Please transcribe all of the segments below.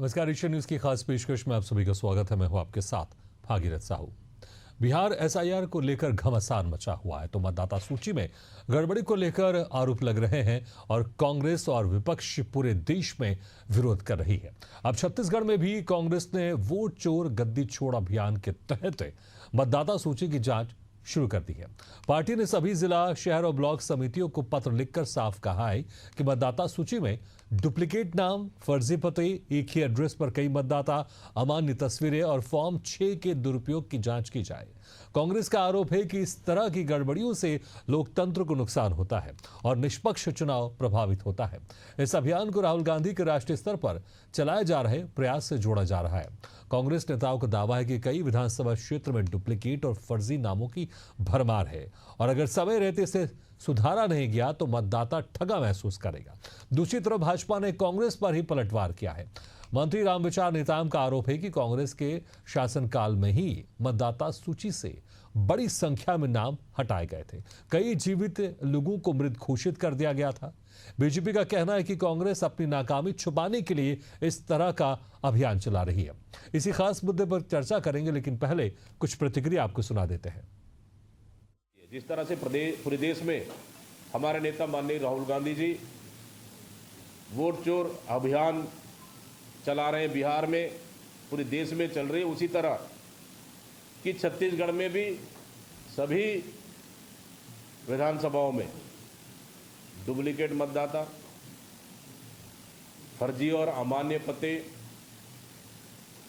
नमस्कार, Asian news की खास पेशकश में आप सभी का स्वागत है। मैं हूं आपके साथ भागीरथ साहू। बिहार एसआईआर को लेकर घमासान मचा हुआ है तो मतदाता सूची में गड़बड़ी को लेकर आरोप लग रहे हैं और कांग्रेस और विपक्ष पूरे देश में विरोध कर रही है। अब छत्तीसगढ़ में भी कांग्रेस ने वोट चोर गद्दी छोड़ अभियान के तहत मतदाता सूची की जांच शुरू कर दी है। पार्टी ने सभी जिला, शहर और ब्लॉक समितियों को पत्र लिखकर साफ कहा है कि मतदाता सूची में डुप्लीकेट नाम, फर्जी पते, एक ही एड्रेस पर कई मतदाता, अमान्य तस्वीरें और फॉर्म 6 के दुरुपयोग की जांच की जाए। कांग्रेस का आरोप है कि इस तरह की गड़बड़ियों से लोकतंत्र को नुकसान होता है और निष्पक्ष चुनाव प्रभावित होता है। इस अभियान को राहुल गांधी के राष्ट्रीय स्तर पर चलाए जा रहे प्रयास से जोड़ा जा रहा है। कांग्रेस नेताओं का दावा है कि कई विधानसभा क्षेत्र में डुप्लीकेट और फर्जी नामों की भरमार है और अगर समय रहते से सुधारा नहीं गया तो मतदाता ठगा महसूस करेगा। दूसरी तरफ भाजपा ने कांग्रेस पर ही पलटवार किया है। मंत्री रामविचार नेताम का आरोप है कि कांग्रेस के शासनकाल में ही मतदाता सूची से बड़ी संख्या में नाम हटाए गए थे। कई जीवित लोगों को मृत घोषित कर दिया गया था। बीजेपी का कहना है कि कांग्रेस अपनी नाकामी छुपाने के लिए इस तरह का अभियान चला रही है। इसी खास मुद्दे पर चर्चा करेंगे, लेकिन पहले कुछ प्रतिक्रिया आपको सुना देते हैं। जिस तरह से पूरे देश में हमारे नेता माननीय राहुल गांधी जी वोट चोर अभियान चला रहे हैं, बिहार में पूरे देश में चल रही है, उसी तरह कि छत्तीसगढ़ में भी सभी विधानसभाओं में डुप्लीकेट मतदाता, फर्जी और अमान्य पते,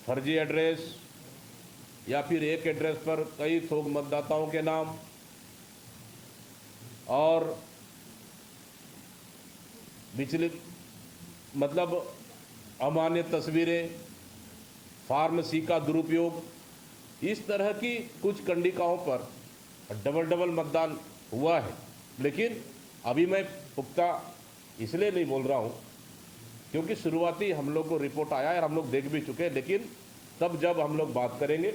फर्जी एड्रेस या फिर एक एड्रेस पर कई थोक मतदाताओं के नाम और विचलित मतलब अमान्य तस्वीरें, फार्म सी का दुरुपयोग, इस तरह की कुछ कंडिकाओं पर डबल मतदान हुआ है। लेकिन अभी मैं पुख्ता इसलिए नहीं बोल रहा हूं क्योंकि शुरुआती हम लोग को रिपोर्ट आया है और हम लोग देख भी चुके हैं, लेकिन तब जब हम लोग बात करेंगे,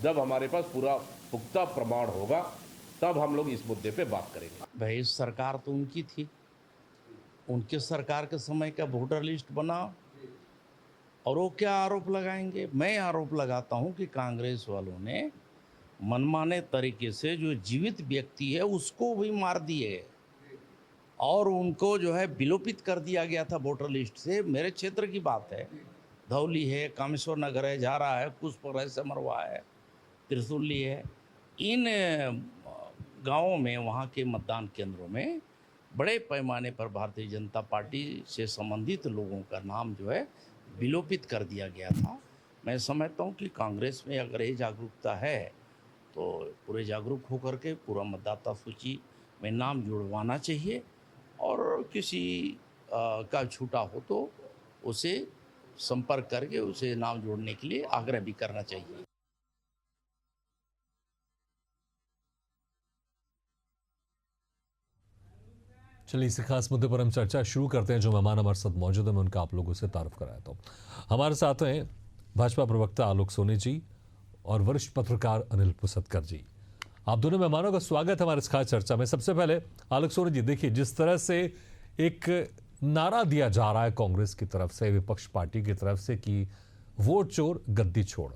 जब हमारे पास पूरा पुख्ता प्रमाण होगा, तब हम लोग इस मुद्दे पे बात करेंगे। भाई सरकार तो उनकी थी, उनके सरकार के समय का वोटर लिस्ट बना और वो क्या आरोप लगाएंगे। मैं आरोप लगाता हूं कि कांग्रेस वालों ने मनमाने तरीके से जो जीवित व्यक्ति है उसको भी मार दिए और उनको जो है विलोपित कर दिया गया था वोटर लिस्ट से। मेरे क्षेत्र की बात है, धौली है, कामेश्वर नगर है, झारा है, कुशपुर है, समरवा है, त्रिशूली है। इन गांवों में, वहाँ के मतदान केंद्रों में बड़े पैमाने पर भारतीय जनता पार्टी से संबंधित लोगों का नाम जो है विलोपित कर दिया गया था। मैं समझता हूँ कि कांग्रेस में अगर ये जागरूकता है तो पूरे जागरूक होकर के पूरा मतदाता सूची में नाम जुड़वाना चाहिए और किसी का छूटा हो तो उसे संपर्क करके उसे नाम जोड़ने के लिए आग्रह भी करना चाहिए। चलिए, इसी खास मुद्दे पर हम चर्चा शुरू करते हैं। जो मेहमान हमारे साथ मौजूद है मैं उनका आप लोगों से तारुफ कराता हूँ। हमारे साथ हैं भाजपा प्रवक्ता आलोक सोनी जी और वरिष्ठ पत्रकार अनिल पुसतकर जी। आप दोनों मेहमानों का स्वागत है हमारे इस खास चर्चा में। सबसे पहले आलोक सोनी जी, देखिए जिस तरह से एक नारा दिया जा रहा है कांग्रेस की तरफ से, विपक्ष पार्टी की तरफ से कि वोट चोर गद्दी छोड़,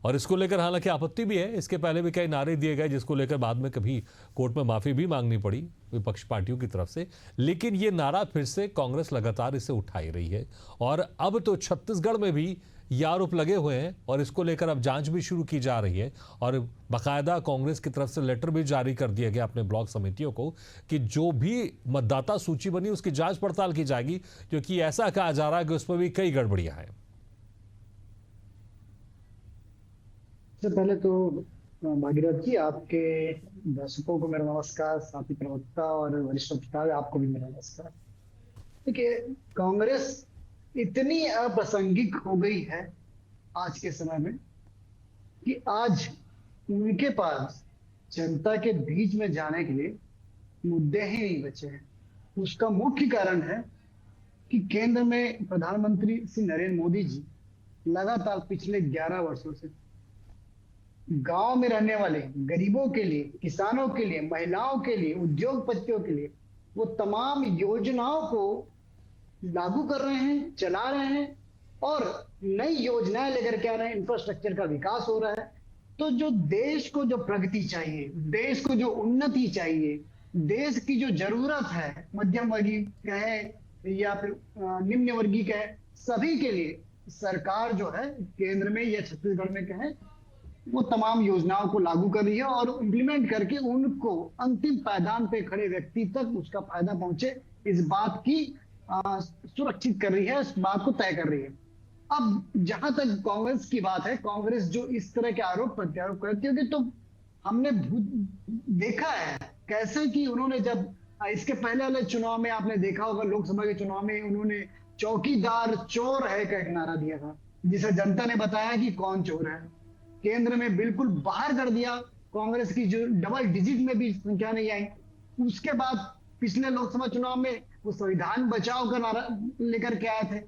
और इसको लेकर हालांकि आपत्ति भी है। इसके पहले भी कई नारे दिए गए जिसको लेकर बाद में कभी कोर्ट में माफी भी मांगनी पड़ी विपक्ष पार्टियों की तरफ से, लेकिन ये नारा फिर से कांग्रेस लगातार इसे उठाई रही है और अब तो छत्तीसगढ़ में भी ये आरोप लगे हुए हैं और इसको लेकर अब जांच भी शुरू की जा रही है और बाकायदा कांग्रेस की तरफ से लेटर भी जारी कर दिया गया अपने ब्लॉक समितियों को कि जो भी मतदाता सूची बनी उसकी जांच पड़ताल की जाएगी, क्योंकि ऐसा कहा जा रहा है कि उसमें भी कई गड़बड़ियां हैं। सबसे पहले तो भागीरथ जी, आपके दर्शकों को मेरा नमस्कार, साथी प्रवक्ता और वरिष्ठ पत्रकार आपको भी मेरा नमस्कार। देखिए, कांग्रेस इतनी अप्रासंगिक हो गई है आज के समय में कि आज उनके पास जनता के बीच में जाने के लिए मुद्दे ही नहीं बचे हैं। उसका मुख्य कारण है कि केंद्र में प्रधानमंत्री श्री नरेंद्र मोदी जी लगातार पिछले 11 वर्षों से गांव में रहने वाले गरीबों के लिए, किसानों के लिए, महिलाओं के लिए, उद्योगपतियों के लिए वो तमाम योजनाओं को लागू कर रहे हैं, चला रहे हैं और नई योजनाएं लेकर के आ रहे हैं, इंफ्रास्ट्रक्चर का विकास हो रहा है। तो जो देश को जो प्रगति चाहिए, देश को जो उन्नति चाहिए, देश की जो जरूरत है, मध्यम वर्गीय कहे या फिर निम्न वर्गीय कहे, सभी के लिए सरकार जो है केंद्र में या छत्तीसगढ़ में कहे, वो तमाम योजनाओं को लागू कर रही है और इम्प्लीमेंट करके उनको अंतिम पायदान पे खड़े व्यक्ति तक उसका फायदा पहुंचे, इस बात की सुरक्षित कर रही है, इस बात को तय कर रही है। अब जहां तक कांग्रेस की बात है, कांग्रेस जो इस तरह के आरोप प्रत्यारोप करती होगी, तो हमने देखा है कैसे कि उन्होंने जब इसके पहले वाले चुनाव में आपने देखा होगा, लोकसभा के चुनाव में उन्होंने चौकीदार चोर है का एक नारा दिया था, जिसे जनता ने बताया कि कौन चोर है। केंद्र में बिल्कुल बाहर कर दिया, कांग्रेस की जो डबल डिजिट में भी संख्या नहीं आई। उसके बाद पिछले लोकसभा चुनाव में वो संविधान बचाओ का नारा लेकर के आए थे।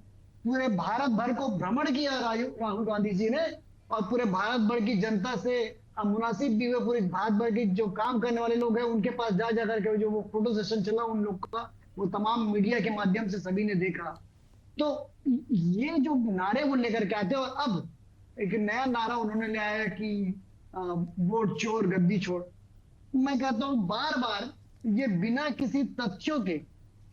पूरे भारत भर को भ्रमण किया राहुल गांधी जी ने और पूरे भारत भर की जनता से मुनासिब भी हुए, पूरे भारत भर के जो काम करने वाले लोग हैं उनके पास जा जाकर के जो वो फोटो सेशन चला उन लोग का, वो तमाम मीडिया के माध्यम से सभी ने देखा। तो ये जो नारे वो लेकर के आते हैं, और अब एक नया नारा उन्होंने ले आया कि वोट चोर गद्दी छोड़। मैं कहता हूं बार बार ये बिना किसी तथ्यों के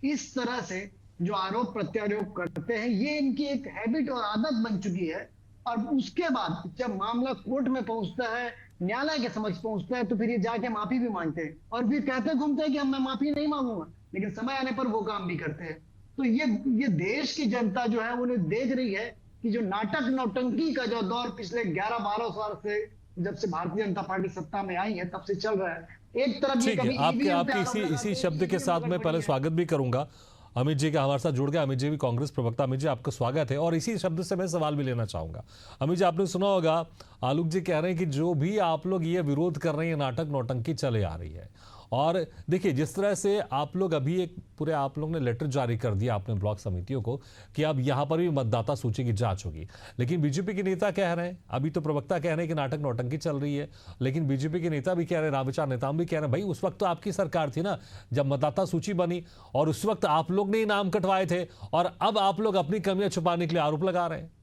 इस तरह से जो आरोप प्रत्यारोप करते हैं, ये इनकी एक हैबिट और आदत बन चुकी है। और उसके बाद जब मामला कोर्ट में पहुंचता है, न्यायालय के समक्ष पहुंचता है, तो फिर ये जाके माफी भी मांगते हैं और फिर कहते घूमते हैं कि मैं माफी नहीं मांगूंगा, लेकिन समय आने पर वो काम भी करते हैं। तो ये देश की जनता जो है उन्हें देख रही है कि जो नाटक नौटंकी का जो दौर पिछले 11-12 साल से जब से भारतीय जनता पार्टी सत्ता में आई है तब से चल रहा है। एक तरफ ठीक है, आपके इसी शब्द के साथ मैं पहले स्वागत भी करूंगा अमित जी का हमारे साथ जुड़ गया। अमित जी भी कांग्रेस प्रवक्ता। अमित जी आपका स्वागत है और इसी शब्द से मैं सवाल भी लेना चाहूंगा। अमित जी आपने सुना होगा आलोक जी कह रहे हैं कि जो भी आप लोग ये विरोध कर रहे हैं, नाटक नौटंकी चले आ रही है। और देखिए जिस तरह से आप लोग अभी एक पूरे आप लोग ने लेटर जारी कर दिया अपने ब्लॉक समितियों को कि अब यहां पर भी मतदाता सूची की जांच होगी, लेकिन बीजेपी के नेता कह रहे हैं, अभी तो प्रवक्ता कह रहे हैं कि नाटक नौटंकी चल रही है, लेकिन बीजेपी के नेता भी कह रहे हैं, रामविचार नेता भी कह रहे हैं भाई उस वक्त तो आपकी सरकार थी ना जब मतदाता सूची बनी और उस वक्त आप लोग ने नाम कटवाए थे और अब आप लोग अपनी कमियां छुपाने के लिए आरोप लगा रहे हैं।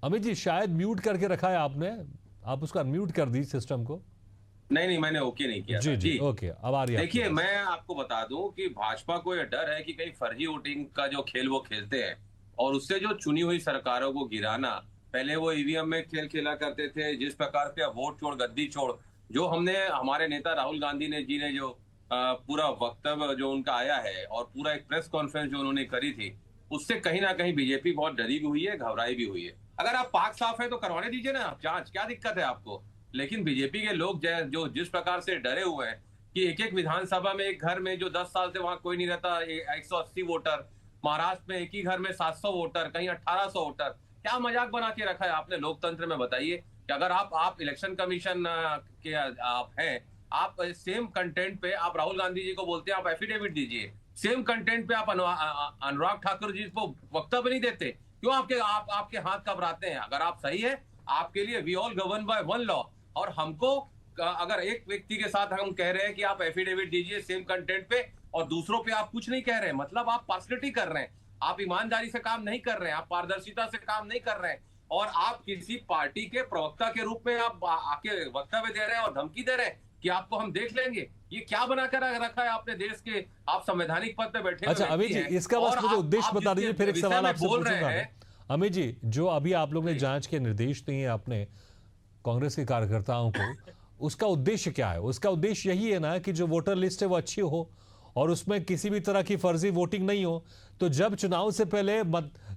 अमित जी शायद म्यूट करके रखा है आपने, आप उसका अनम्यूट कर दी सिस्टम को। नहीं मैंने ओके नहीं किया। जी ओके, अब आ रही है। देखिए मैं आपको बता दूं कि भाजपा को यह डर है कि कहीं फर्जी वोटिंग का जो खेल वो खेलते हैं और उससे जो चुनी हुई सरकारों को गिराना, पहले वो ईवीएम में खेल खेला करते थे, जिस प्रकार से वोट छोड़ गद्दी छोड़ जो हमने हमारे नेता राहुल गांधी जी ने जो पूरा वक्तव्य जो उनका आया है और पूरा एक प्रेस कॉन्फ्रेंस जो उन्होंने करी थी, उससे कहीं ना कहीं बीजेपी बहुत डरी भी हुई है, घबराई भी हुई है। अगर आप पाक साफ है तो करवाने दीजिए ना जांच, क्या दिक्कत है आपको। लेकिन बीजेपी के लोग जो जिस प्रकार से डरे हुए हैं कि एक एक विधानसभा में एक घर में जो 10 साल से वहां कोई नहीं रहता 180 वोटर, महाराष्ट्र में एक ही घर में 700 वोटर, कहीं 1800 वोटर, क्या मजाक बना के रखा है आपने लोकतंत्र में। बताइए कि अगर आप इलेक्शन कमीशन के आप हैं, आप सेम कंटेंट पे आप राहुल गांधी जी को बोलते हैं आप एफिडेविट दीजिए, सेम कंटेंट पे आप अनुराग ठाकुर जी को वक्तव्य नहीं देते, क्यों आपके हाथ घबराते हैं। अगर आप सही है, आपके लिए we all govern by one law, और हमको अगर एक व्यक्ति के साथ हम कह रहे हैं कि आप एफिडेविट दीजिए सेम कंटेंट पे और दूसरों पे आप कुछ नहीं कह रहे हैं, मतलब आप पार्शलिटी कर रहे हैं, आप ईमानदारी से काम नहीं कर रहे हैं, आप पारदर्शिता से काम नहीं कर रहे हैं, और आप किसी पार्टी के प्रवक्ता के रूप में आप आके वक्तव्य दे रहे हैं और धमकी दे रहे हैं कि आपको हम देख लेंगे। ये क्या बनाकर रखा है आपने देश के, आप संवैधानिक पद पे बैठे। अच्छा अमित जी इसका बस मुझे उद्देश्य बता दीजिए, फिर एक सवाल आपसे पूछूंगा। अमित जी जो अभी आप लोग ने जांच के निर्देश दिए आपने कांग्रेस के कार्यकर्ताओं को, उसका उद्देश्य क्या है? उसका उद्देश्य यही है ना कि जो वोटर लिस्ट है वो अच्छी हो और उसमें किसी भी तरह की फर्जी वोटिंग नहीं हो। तो जब चुनाव से पहले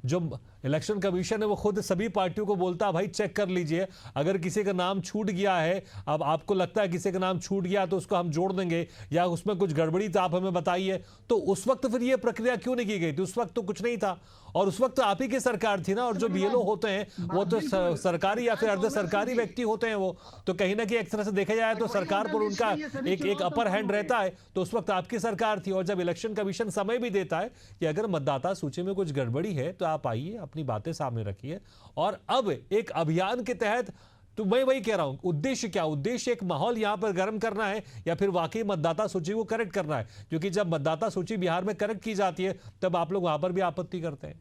जो इलेक्शन कमीशन है वो खुद सभी पार्टियों को बोलता है भाई चेक कर लीजिए, अगर किसी का नाम छूट गया है, अब आपको लगता है किसी का नाम छूट गया तो उसको हम जोड़ देंगे या उसमें कुछ गड़बड़ी तो आप हमें बताइए। तो उस वक्त फिर ये प्रक्रिया क्यों नहीं की गई थी? उस वक्त तो कुछ नहीं था और उस वक्त आप ही की सरकार थी ना, और जो बीएलओ होते हैं वो तो सरकारी या फिर अर्ध सरकारी व्यक्ति होते हैं, वो तो कहीं ना कहीं एक तरह से देखा जाए तो सरकार पर उनका एक अपर हैंड रहता है। तो उस वक्त आपकी सरकार थी और जब इलेक्शन कमीशन समय भी देता है कि अगर मतदाता सूची में कुछ गड़बड़ी है तो आप आइए अपनी बातें सामने रखिए। और अब एक अभियान के तहत तो मैं वही कह रहा हूं, उद्देश्य क्या, उद्देश्य एक माहौल यहां पर गर्म करना है या फिर वाकई मतदाता सूची को करेक्ट करना है? क्योंकि जब मतदाता सूची बिहार में करेक्ट की जाती है तब आप लोग वहां पर भी आपत्ति करते हैं।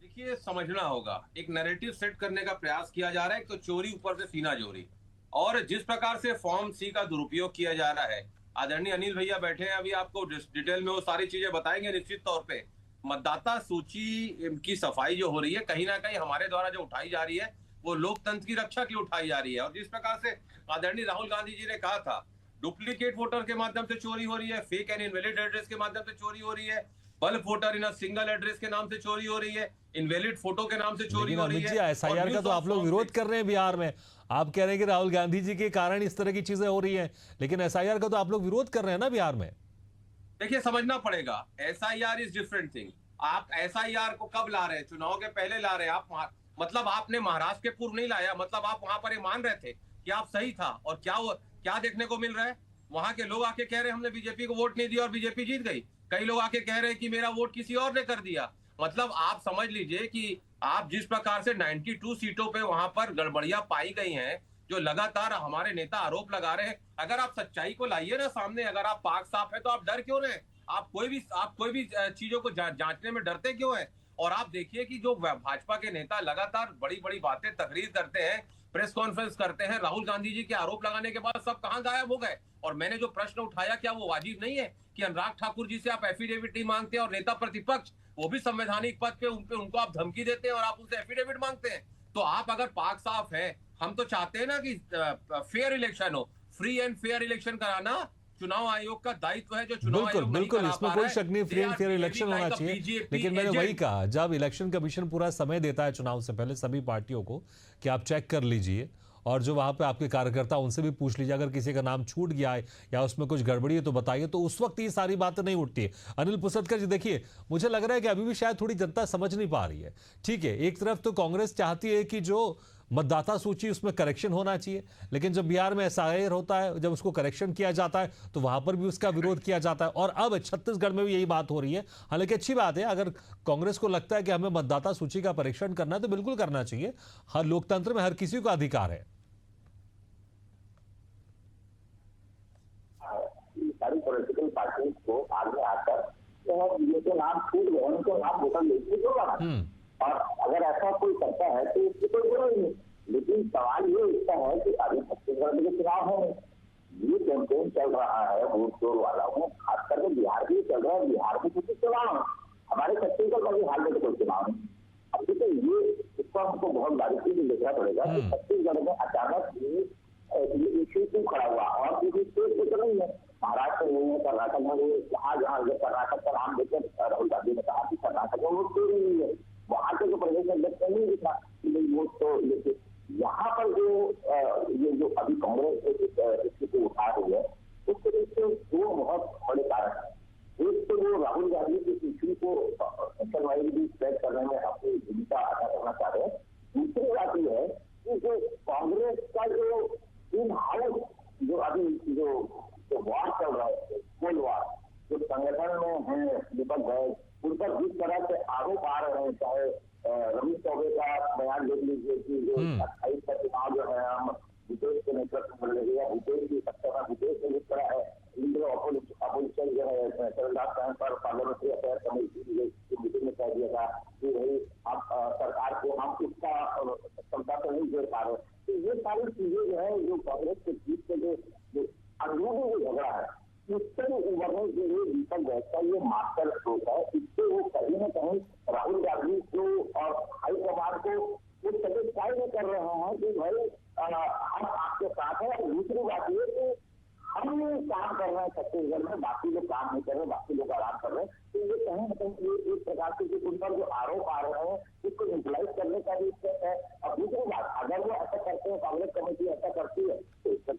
देखिए, समझना होगा, एक नैरेटिव सेट करने का प्रयास किया जा रहा है तो चोरी ऊपर से सीना चोरी, और जिस प्रकार से फॉर्म सी का दुरुपयोग किया जा रहा है, आदरणीय अनिल भैया बैठे हैं, अभी आपको डिटेल में वो सारी चीजें बताएंगे। निश्चित तौर पे मतदाता सूची की सफाई जो हो रही है, कहीं ना कहीं हमारे द्वारा जो उठाई जा रही है वो लोकतंत्र की रक्षा के लिए उठाई जा रही है। और जिस प्रकार से आदरणीय राहुल गांधी जी ने कहा था, डुप्लीकेट वोटर के माध्यम से चोरी हो रही है, फेक एंड इनवैलिड एड्रेस के माध्यम से चोरी हो रही है, bulk voter in single address के नाम से चोरी हो रही है, इनवैलिड फोटो के नाम से चोरी लेकिन हो रही अमित जी, है। एसआईआर का तो आप लोग विरोध कर रहे हैं बिहार में। आप कह रहे हैं कि राहुल गांधी जी के कारण इस तरह की चीजें हो रही हैं, लेकिन एसआईआर का तो आप लोग विरोध कर रहे हैं ना बिहार में। देखिए, समझना पड़ेगा, एसआईआर इज डिफरेंट थिंग। आप एसआईआर को कब ला रहे हैं? चुनाव के पहले ला रहे हैं आप। मतलब आपने महाराष्ट्र के पूर्व नहीं लाया, मतलब आप वहां पर ये मान रहे थे कि आप सही था। और क्या देखने को मिल रहा है? वहां के लोग आके कह रहे हैं हमने बीजेपी को वोट नहीं दिया और बीजेपी जीत गई। कई लोग आके कह रहे हैं कि मेरा वोट किसी और ने कर दिया। मतलब आप समझ लीजिए कि आप जिस प्रकार से 92 सीटों पे वहां पर गड़बड़ियां पाई गई हैं, जो लगातार हमारे नेता आरोप लगा रहे हैं, अगर आप सच्चाई को लाइए ना सामने, अगर आप पाक साफ है तो आप डर क्यों रहे? आप कोई भी चीजों को जांचने में डरते क्यों हैं? और आप देखिए कि जो भाजपा के नेता लगातार बड़ी बड़ी बातें तकरीर करते हैं, प्रेस कॉन्फ्रेंस करते हैं, राहुल गांधी जी के आरोप लगाने के बाद सब कहां गायब हो गए? और मैंने जो प्रश्न उठाया, क्या वो वाजिब नहीं है कि अनुराग ठाकुर जी से आप एफिडेविट नहीं मांगते, और नेता प्रतिपक्ष वो भी संवैधानिक पद पे उनको आप धमकी देते हैं और आप उनसे एफिडेविट मांगते हैं? तो आप अगर पाक साफ है, हम तो चाहते हैं ना कि फेयर इलेक्शन हो, फ्री एंड फेयर इलेक्शन कराना चुनाव आयोग का दायित्व है। जो चुनाव बिल्कुल आयोग नहीं बिल्कुल, करा इसमें पा कोई रहा है, शक नहीं, free they and are fair election behaving होना like a चाहिए। BJP लेकिन मैंने वही agent। कहा, जब इलेक्शन कमीशन पूरा समय देता है चुनाव से पहले सभी पार्टियों को कि आप चेक कर लीजिए, और जो वहां पे आपके कार्यकर्ता उनसे भी पूछ लीजिए, अगर किसी का नाम छूट गया है या उसमें कुछ गड़बड़ी है तो बताइए, तो उस वक्त ये सारी बातें नहीं उठती है। अनिल पुसदकर जी, देखिए, मुझे लग रहा है कि अभी भी शायद थोड़ी जनता समझ नहीं पा रही है। ठीक है, एक तरफ तो कांग्रेस चाहती है कि जो मतदाता सूची उसमें करेक्शन होना चाहिए, लेकिन जब बिहार में एसआईआर होता है, जब उसको करेक्शन किया जाता है तो वहां पर भी उसका विरोध किया जाता है, और अब छत्तीसगढ़ में भी यही बात हो रही है। हालांकि अच्छी बात है, अगर कांग्रेस को लगता है कि हमें मतदाता सूची का परीक्षण करना है तो बिल्कुल करना चाहिए। हर लोकतंत्र में हर किसी को अधिकार है। सारी पॉलिटिकल पार्टी को आगे आकर तो नाम छूट गए उनको नाम वोटर लिस्ट में जोड़ना, और अगर ऐसा कोई करता है तो इसकी कोई जरूरत नहीं। लेकिन सवाल ये उठता है कि अभी छत्तीसगढ़ में चुनाव है, ये कैंपेन चल रहा है वोट चोर वाला, वो खास करके बिहार भी चल रहा है। बिहार में किसी चुनाव है, हमारे छत्तीसगढ़ में भी हाल में कोई चुनाव नहीं। अब देखिए, ये इसको हमको बहुत बारीकी से देखना पड़ेगा कि छत्तीसगढ़ में अचानक ये इश्यू क्यों खड़ा हुआ, और किसी स्टेट में तो नहीं है, महाराष्ट्र में है, कर्नाटक में है। जहाँ कर्नाटक का नाम लेकर राहुल गांधी ने कहा कि कर्नाटक में वोट चोरी हुई है, वहां के जो प्रदेश अध्यक्ष नहीं दिखा कि वोट तो लेके यहाँ पर ये जो अभी कांग्रेस स्थिति उठा रही है, उसके पीछे दो बहुत बड़े कारण है। एक तो वो राहुल गांधी की इश्यू को सेक्टर वाइज भी स्प्रेड करने में अपनी भूमिका अदा करना चाह रहे हैं। दूसरी बात यह है कि जो कांग्रेस का जो इन हाउस जो अभी जो वार चल रहा है, कोल्ड वार, जो संगठन में है दीपक है, उन पर जिस तरह से आरोप आ रहे हैं, चाहे रमेश चौबे का बयान देख लीजिए कि जो 28 का चुनाव जो है हम भूपेश के नेतृत्व में लगे, भूपेश की सत्ता भूपेश ने जिस तरह है अपोजिशन जो है चरणदास साहब पर पार्लियामेंट्री अफेयर कमेटी की मीटिंग में कह दिया था कि भाई आप सरकार को हम उसका क्षमता से नहीं जोड़ पा रहे। तो ये सारी चीजें जो है, जो कांग्रेस के बीच में जो अंदरूनी जो झगड़ा है, इससे उभरने के लिए दीपक बैठ का ये मास्टर स्ट्रोक है। इससे वो कहीं न कहीं राहुल गांधी को और हाईकमान को वो सेटिस्फाई नहीं कर रहे हैं कि भाई हम आपके साथ हैं। और दूसरी बात ये कि हम काम कर रहे हैं छत्तीसगढ़ में, बाकी लोग काम नहीं कर रहे, बाकी लोग आराम कर रहे हैं। तो ये कहीं न कहीं ये एक प्रकार से उन पर जो आरोप आ रहे हैं उसको न्यूट्रलाइज करने का भी स्टेप है। और दूसरी बात, अगर वो ऐसा करते हैं, कांग्रेस कमेटी ऐसा करती है, तो इसका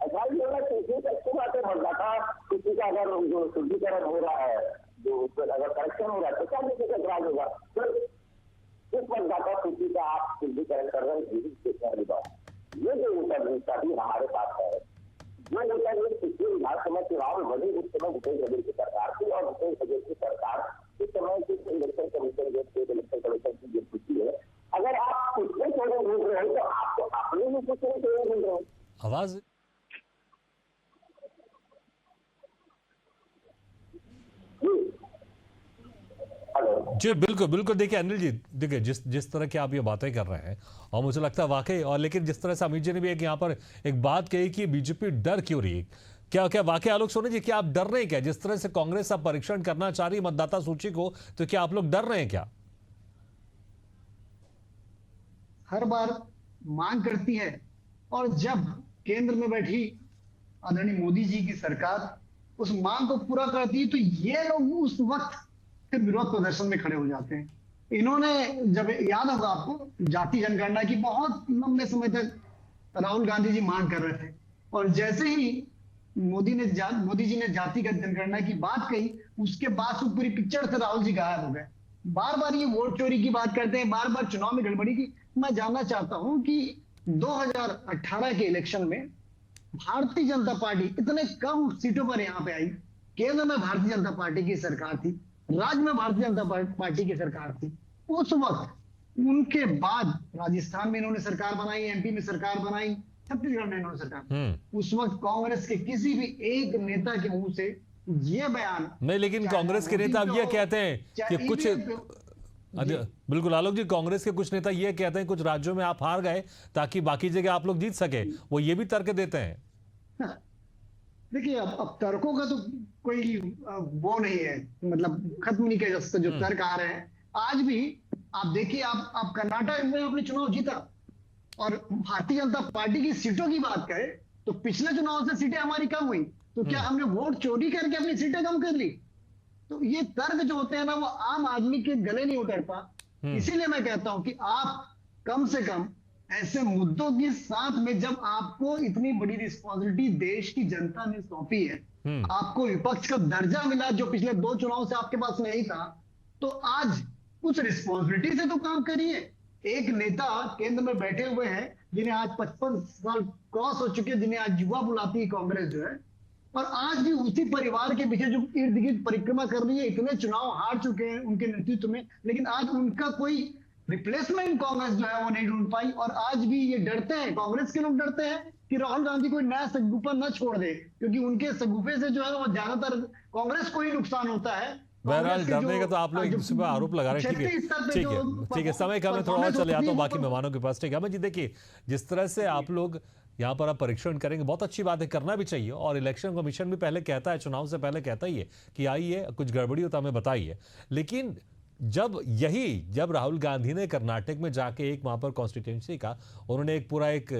ऐसा ही होना चाहिए। अच्छी बात है, मतदाता किसी का अगर जो शुद्धिकरण हो रहा है, जो अगर करेक्शन हो रहा है, तो क्या किसी का एतराज होगा? फिर इस मतदाता सूची का आप शुद्धिकरण कर रहे हैं, ये जो उत्तरदायित्व भी हमारे पास है। जो नेता ये पिछले विधानसभा चुनाव में बनी उस समय भूपेश बघेल की सरकार थी, और भूपेश बघेल की सरकार इस समय की इलेक्शन कमीशन जो स्टेट इलेक्शन कमीशन की जो सूची है, अगर आप उसमें थोड़े रोक रहे हो तो आपको जी बिल्कुल बिल्कुल। देखिए अनिल जी, देखिए जिस तरह की आप ये बातें कर रहे हैं और मुझे लगता है वाकई, और लेकिन जिस तरह से अमित जी ने भी एक यहाँ पर एक बात कही कि बीजेपी डर क्यों रही है, क्या क्या वाकई आलोक सोनी जी, क्या आप डर रहे हैं क्या? जिस तरह से कांग्रेस अब परीक्षण करना चाह रही है मतदाता सूची को, तो क्या आप लोग डर रहे हैं क्या? हर बार मांग करती है, और जब केंद्र में बैठी आदरणीय मोदी जी की सरकार उस मांग को पूरा करती है, तो ये लोग उस वक्त फिर विरोध प्रदर्शन में खड़े हो जाते हैं। इन्होंने, जब याद होगा आपको, जाति जनगणना की बहुत लंबे समय तक राहुल गांधी जी मांग कर रहे थे, और जैसे ही मोदी जी ने जातिगत जनगणना की बात कही, उसके बाद से पूरी पिक्चर से राहुल जी गायब हो गए। बार बार ये वोट चोरी की बात करते हैं, बार बार चुनाव में गड़बड़ी की। मैं जानना चाहता हूं कि 2018 के इलेक्शन में भारतीय जनता पार्टी इतने कम सीटों पर यहां पे आई, केंद्र में भारतीय जनता पार्टी की सरकार थी, राज्य में भारतीय जनता पार्टी की सरकार थी। उस वक्त उनके बाद राजस्थान में इन्होंने सरकार बनाई, एमपी में सरकार बनाई, छत्तीसगढ़ में इन्होंने सरकार। उस वक्त कांग्रेस के किसी भी एक नेता के मुंह से ये बयान नहीं, लेकिन कांग्रेस के नेता अब ये कहते हैं कि कुछ, बिल्कुल आलोक जी, कांग्रेस के कुछ नेता ये कहते हैं कुछ राज्यों में आप हार गए ताकि बाकी जगह आप लोग जीत सके, वो ये भी तर्क देते हैं। देखिए, अब तर्कों का तो कोई वो नहीं है, मतलब खत्म नहीं किया जा सकता जो तर्क आ रहे हैं। आज भी आप देखिए, आप कर्नाटक में अपने चुनाव जीता, और भारतीय जनता पार्टी की सीटों की बात करें तो पिछले चुनाव से सीटें हमारी कम हुई, तो क्या हमने वोट चोरी करके अपनी सीटें कम कर ली? तो ये तर्क जो होते हैं ना, वो आम आदमी के गले नहीं उतरता। इसीलिए मैं कहता हूं कि आप कम से कम ऐसे मुद्दों के साथ में, जब आपको इतनी बड़ी रिस्पॉन्सिबिलिटी देश की जनता ने सौंपी है, आपको विपक्ष का दर्जा मिला जो पिछले 2 चुनाव से आपके पास नहीं था, तो आज उस रिस्पॉन्सिबिलिटी से तो काम करिए। एक नेता केंद्र में बैठे हुए हैं जिन्हें आज 55 साल क्रॉस हो चुके हैं, जिन्हें आज युवा बुलाती है कांग्रेस जो है, और आज भी उसी परिवार के पीछे जो इर्द गिर्द परिक्रमा कर रही है, इतने चुनाव हार चुके हैं उनके नेतृत्व में, लेकिन आज उनका कोई रिप्लेसमेंट कांग्रेस जो है वो नहीं ढूंढ पाई। और आज भी ये डरते हैं, कांग्रेस के लोग डरते हैं कि राहुल गांधी कोई नया सगुफा न छोड़ दे, क्योंकि उनके सगुफे से जो है वो ज्यादातर कांग्रेस को ही नुकसान होता है। बहरहाल डरने का तो आप लोग इस पर आरोप लगा रहे हैं। ठीक है, समय का मैं थोड़ा और चले आता हूँ बाकी मेहमानों के पास। ठीक है जी, देखिए जिस तरह से आप लोग यहाँ पर आप परीक्षण करेंगे, बहुत अच्छी बात है, करना भी चाहिए, और इलेक्शन कमीशन भी पहले कहता है, चुनाव से पहले कहता ही है कि आइए कुछ गड़बड़ी होता हमें बताइए। लेकिन जब राहुल गांधी ने कर्नाटक में जाके एक वहां पर कॉन्स्टिट्यूंसी का उन्होंने एक पूरा एक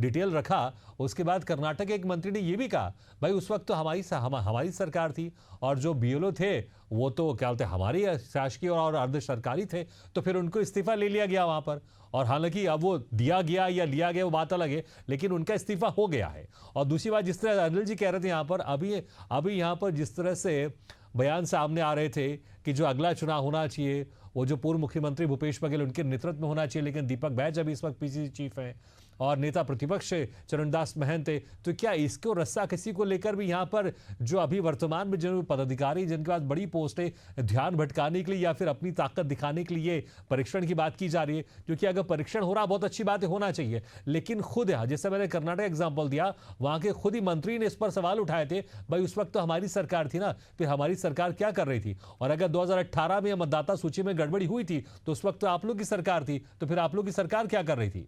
डिटेल रखा, उसके बाद कर्नाटक के एक मंत्री ने यह भी कहा, भाई उस वक्त तो हमारी सरकार थी, और जो बीएलओ थे वो तो क्या बोलते हमारी शासकीय और अर्ध सरकारी थे, तो फिर उनको इस्तीफा ले लिया गया वहां पर। और हालांकि अब वो दिया गया या लिया गया वो बात अलग है, लेकिन उनका इस्तीफा हो गया है। और दूसरी बात, जिस तरह अनिल जी कह रहे थे यहाँ पर, अभी यहाँ पर जिस तरह से बयान सामने आ रहे थे कि जो अगला चुनाव होना चाहिए वो जो पूर्व मुख्यमंत्री भूपेश बघेल उनके नेतृत्व में होना चाहिए, लेकिन दीपक बैज अभी इस वक्त पीसीसी चीफ हैं और नेता प्रतिपक्ष चरणदास महंत थे, तो क्या इसको रस्सा किसी को लेकर भी यहाँ पर जो अभी वर्तमान में जो पदाधिकारी जिनके पास बड़ी पोस्ट है, ध्यान भटकाने के लिए या फिर अपनी ताकत दिखाने के लिए परीक्षण की बात की जा रही है? क्योंकि अगर परीक्षण हो रहा, बहुत अच्छी बात है, होना चाहिए, लेकिन खुद जैसे मैंने कर्नाटक एग्जाम्पल दिया, वहां के खुद ही मंत्री ने इस पर सवाल उठाए थे, भाई उस वक्त तो हमारी सरकार थी ना, फिर हमारी सरकार क्या कर रही थी? और अगर 2018 में मतदाता सूची में गड़बड़ी हुई थी तो उस वक्त तो आप लोग की सरकार थी, तो फिर आप लोग की सरकार क्या कर रही थी?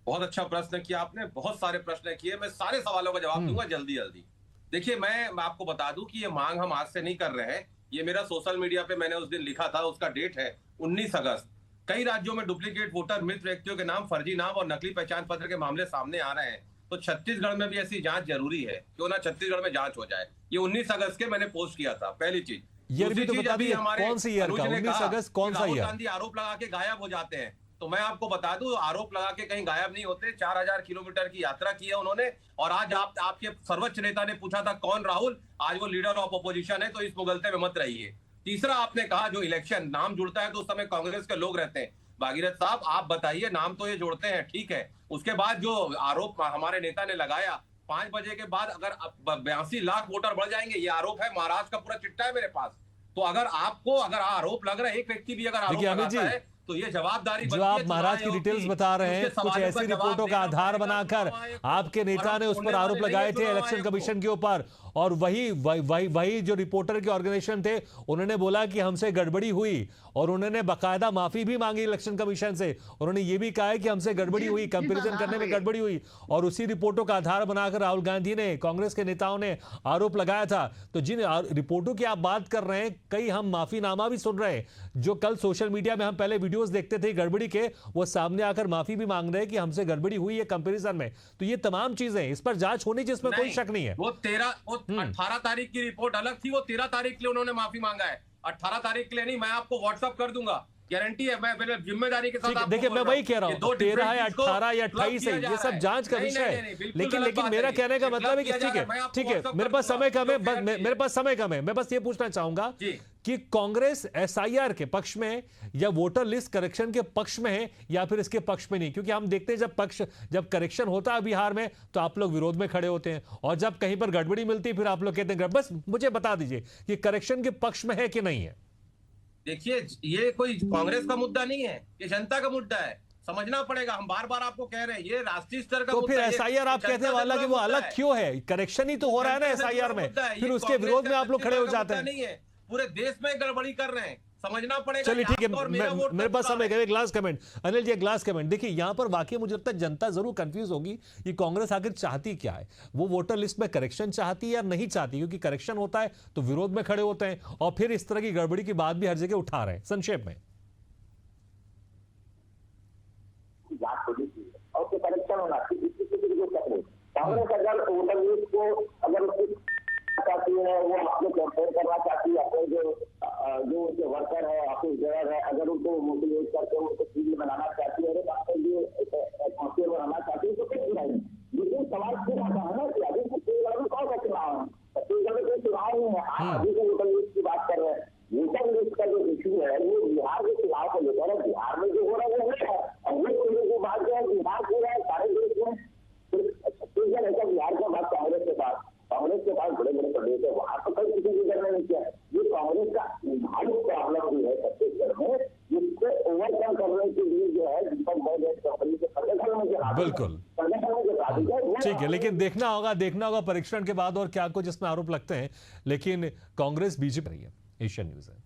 बहुत अच्छा प्रश्न किया आपने, बहुत सारे प्रश्न किए, मैं सारे सवालों का जवाब दूंगा जल्दी जल्दी। देखिए, मैं आपको बता दूं कि ये मांग हम आज से नहीं कर रहे हैं, ये मेरा सोशल मीडिया पे मैंने उस दिन लिखा था, उसका डेट है 19 अगस्त। कई राज्यों में डुप्लीकेट वोटर, मृत व्यक्तियों के नाम, फर्जी नाम और नकली पहचान पत्र के मामले सामने आ रहे हैं, तो छत्तीसगढ़ में भी ऐसी जांच जरूरी है, क्यों ना छत्तीसगढ़ में जांच हो जाए। ये 19 अगस्त के मैंने पोस्ट किया था, पहली चीज। ये भी तो बता दीजिए कौन सी ईयर का? 19 अगस्त कौन सा ईयर? राहुल गांधी आरोप लगा के गायब हो जाते हैं, तो मैं आपको बता दूं, आरोप लगा के कहीं गायब नहीं होते। 4000 किलोमीटर की यात्रा की है उन्होंने, और आज आपके सर्वोच्च नेता ने पूछा था कौन राहुल, आज वो लीडर ऑफ अपोजिशन है, तो इस मुगलते में मत रहिए। तीसरा, आपने कहा जो इलेक्शन नाम जुड़ता है तो उस समय कांग्रेस के लोग रहते हैं। भागीरथ साहब, आप बताइए, नाम तो ये जोड़ते हैं, ठीक है, उसके बाद जो आरोप हमारे नेता ने लगाया, 5 बजे के बाद अगर 82 लाख वोटर बढ़ जाएंगे, ये आरोप है, महाराष्ट्र का पूरा चिट्ठा है मेरे पास। तो अगर आरोप लग रहा है, एक व्यक्ति भी अगर आरोप लगाता है तो ये जवाबदारी जो बनती है आप चुनाव महाराज की आयोग डिटेल्स की। बता रहे हैं, उसके कुछ सवालों ऐसी का जवाब रिपोर्टों का देना आधार पड़ेगा बनाकर चुनाव आयोग को। आपके नेता और ने हम उस पर छोड़ने आरोप वाले नहीं लगाए है थे चुनाव इलेक्शन आयोग को। कमीशन के ऊपर, और वही जो रिपोर्टर के ऑर्गेनाइजेशन थे उन्होंने बोला कि हमसे गड़बड़ी हुई, और उन्होंने बाकायदा माफी भी मांगी इलेक्शन कमीशन से। उन्होंने ये भी कहा है कि हमसे गड़बड़ी हुई, कंपैरिजन करने में गड़बड़ी हुई, और उसी रिपोर्टों का आधार बनाकर राहुल गांधी ने, कांग्रेस के नेताओं ने आरोप लगाया था। तो जिन रिपोर्टों की आप बात कर रहे हैं, कई हम माफीनामा भी सुन रहे हैं, जो कल सोशल मीडिया में हम पहले वीडियोस देखते थे गड़बड़ी के, वो सामने आकर माफी भी मांग रहे हैं कि हमसे गड़बड़ी हुई है कंपैरिजन में। तो ये तमाम चीजें, इस पर जांच होनी चाहिए, इसमें कोई शक नहीं है। वो 18 तारीख की रिपोर्ट अलग थी, वो 13 तारीख के लिए उन्होंने माफी मांगा है, 18 तारीख के लिए नहीं। मैं आपको व्हाट्सअप कर दूंगा, गारंटी है, मैं पहले जिम्मेदारी के साथ आपको देखिए, बोल मैं रहा वही हूं। कह रहा ये हूं, दो 13 या different चीज को 18 या क्लब 28 किया है, जा ये रहा सब है। जांच का नहीं, विषय नहीं, है। नहीं, बिल्कुल लेकिन गलत बात मेरा है। कहने का ये मतलब है कि क्लब किया ठीक जा है, रहा मैं आपको ठीक है, WhatsApp मेरे कर पास दूंगा। समय कम है, जो guarantee मेरे पास समय कम है, मैं बस ये पूछना चाहूंगा जी। कि कांग्रेस एसआईआर के पक्ष में है या वोटर लिस्ट करेक्शन के पक्ष में है, या फिर इसके पक्ष में नहीं? क्योंकि हम देखते हैं जब करेक्शन होता है बिहार में तो आप लोग विरोध में खड़े होते हैं, और जब कहीं पर गड़बड़ी मिलती है फिर आप लोग कहते हैं। बस मुझे बता दीजिए कि करेक्शन के पक्ष में है कि नहीं है। देखिए, ये कोई कांग्रेस का मुद्दा नहीं है, ये जनता का मुद्दा है, समझना पड़ेगा। हम बार बार आपको कह रहे हैं, ये राष्ट्रीय स्तर का तो मुद्दा फिर है, एसआईआर आप कहते हैं वाला कि वो अलग क्यों है? करेक्शन ही तो हो रहा है ना एसआईआर में, फिर उसके विरोध में आप लोग खड़े हो जाते हैं। नहीं है, पूरे देश में गड़बड़ी कर रहे हैं, समझना पड़ेगा। चलिए ठीक है, आपका और मेरा वोट मेरे पास का समय एक लास्ट कमेंट, अनिल जी, एक लास्ट कमेंट। देखिए, यहां पर वाकई मुझे लगता है जनता जरूर कंफ्यूज होगी कि कांग्रेस आखिर चाहती क्या है। वो वोटर लिस्ट में करेक्शन चाहती है या नहीं चाहती? क्योंकि करेक्शन होता है तो विरोध में खड़े होते हैं, और फिर इस तरह की गड़बड़ी की बात भी हर जगह उठा रहे हैं। संक्षेप में जांच होनी चाहिए और उसके करेक्शन होना चाहिए, इसकी किसी को दिक्कत नहीं। कांग्रेस अगर वोटर लिस्ट को अगर चाहती है, वो अपने कैंपेन करना चाहती है, अपने जो उनके वर्कर है, ऑफिस ड्राइवर है, अगर उनको मोटिवेट करके उनको चीज बनाना चाहती है, एटमोसफियर बनाना चाहती है, तो कुछ नहीं। लेकिन सवाल फिर आता है ना कि अभी छत्तीसगढ़ में कौन सा चुनाव है? छत्तीसगढ़ में कोई चुनाव नहीं है। आप अभी के वोटर लिस्ट की बात कर रहे हैं। वोटर लिस्ट का जो इश्यू है वो बिहार के चुनाव को लेकर है। बिहार में जो हो रहा है वो है, और ये होने के बाद जो है बिहार हो रहा है सारे देश में। छत्तीसगढ़ ऐसा बिहार के बाद कांग्रेस के पास बड़े बड़े प्रदेश है, वहां तो कई किसी ने नहीं किया। ये कांग्रेस का भारी प्रॉब्लम भी है छत्तीसगढ़ में, जिससे ओवरकम करने के लिए जो है दीपक भाई कंपनी के संगठन में जो बिल्कुल ठीक है, लेकिन देखना होगा परीक्षण के बाद और क्या कुछ इसमें आरोप लगते हैं। लेकिन कांग्रेस बीजेपी रही है। एशियन न्यूज़ है।